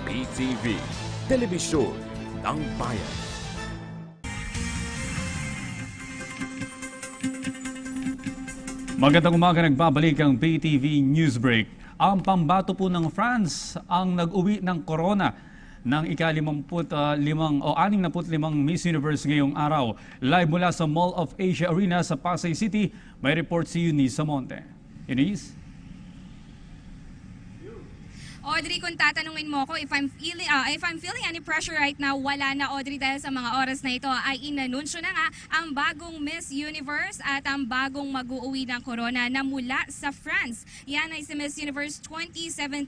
PTV, Telebisyon ng Bayan. Magandang umaga, nagbabalik ang PTV Newsbreak. Ang pambato po ng France ang nag-uwi ng corona ng ika-65 o 65 Miss Universe ngayong araw. Live mula sa Mall of Asia Arena sa Pasay City, may report si Eunice Samonte. Eunice? Audrey, kung tatanungin mo ko if I'm feeling any pressure right now, wala na, Audrey, dahil sa mga oras na ito ay inanunsyo na nga ang bagong Miss Universe at ang bagong mag-uuwi ng corona na mula sa France. Yan ay si Miss Universe 2017,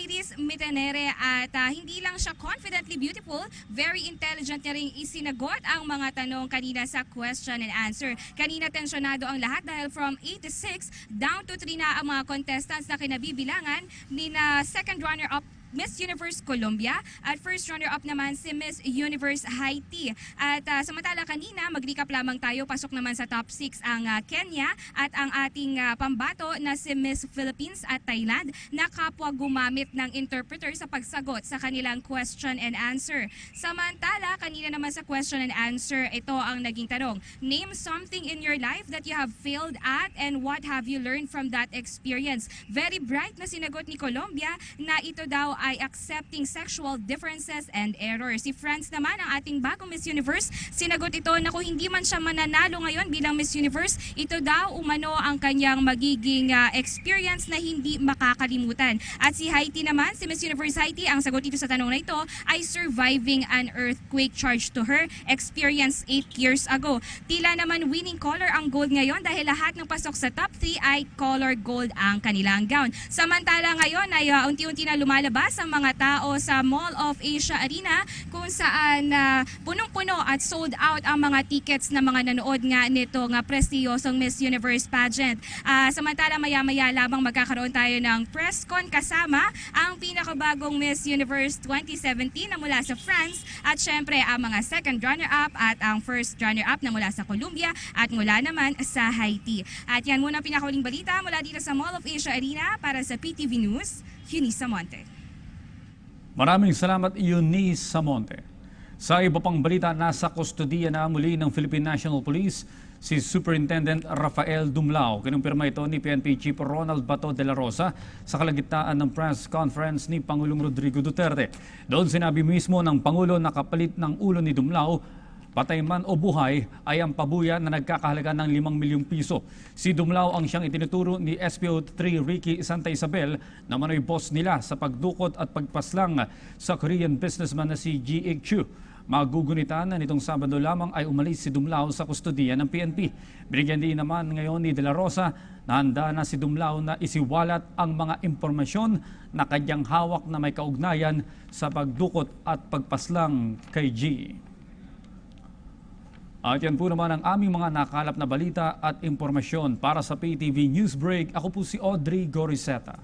Iris Mitenere, at hindi lang siya confidently beautiful, very intelligent niya rin isinagot ang mga tanong kanina sa question and answer. Kanina tensyonado ang lahat dahil from 86 down to 3 na ang mga contestants na kinabibilangan ni na second runner-up Miss Universe Colombia at first runner-up naman si Miss Universe Haiti. At samantala kanina, mag-recap lamang tayo, pasok naman sa top 6 ang Kenya at ang ating pambato na si Miss Philippines at Thailand na kapwa gumamit ng interpreter sa pagsagot sa kanilang question and answer. Samantala, kanina naman sa question and answer, ito ang naging tanong. Name something in your life that you have failed at and what have you learned from that experience? Very bright na sinagot ni Colombia na ito daw ay accepting sexual differences and errors. Si France naman, ang ating bagong Miss Universe, sinagot ito na kung hindi man siya mananalo ngayon bilang Miss Universe, ito daw umano ang kanyang magiging experience na hindi makakalimutan. At si Haiti naman, si Miss Universe Haiti, ang sagot dito sa tanong na ito ay surviving an earthquake charged to her experience 8 years ago. Tila naman winning color ang gold ngayon dahil lahat ng pasok sa top 3 ay color gold ang kanilang gown. Samantala ngayon ay unti-unti na lumalabas ang mga tao sa Mall of Asia Arena kung saan punong-puno at sold out ang mga tickets na mga nanood nga nito nga prestiyosong Miss Universe pageant. Samantala maya-maya lamang magkakaroon tayo ng press con kasama ang pinakabagong Miss Universe 2017 na mula sa France at syempre ang mga second runner-up at ang first runner-up na mula sa Colombia at mula naman sa Haiti. At yan muna ang pinakahuling balita mula dito sa Mall of Asia Arena para sa PTV News, Eunice Samonte. Maraming salamat, Eunice Samonte. Sa iba pang balita, nasa kustodiya na muli ng Philippine National Police si Superintendent Rafael Dumlao. Kinumpirma ito ni PNP Chief Ronald Bato de la Rosa sa kalagitnaan ng press conference ni Pangulong Rodrigo Duterte. Doon sinabi mismo ng Pangulo na kapalit ng ulo ni Dumlao, patay man o buhay, ay ang pabuya na nagkakahalaga ng 5 milyong piso. Si Dumlao ang siyang itinuturo ni SPO3 Ricky Santa Isabel na manoy boss nila sa pagdukot at pagpaslang sa Korean businessman na si G.A. Chu. Magugunitan na nitong Sabado lamang ay umalis si Dumlao sa kustodiya ng PNP. Binigyan din naman ngayon ni De La Rosa na handa na si Dumlao na isiwalat ang mga impormasyon na kanyang hawak na may kaugnayan sa pagdukot at pagpaslang kay G. At yan po naman ang aming mga nakalap na balita at impormasyon para sa PTV Newsbreak. Ako po si Audrey Goriseta.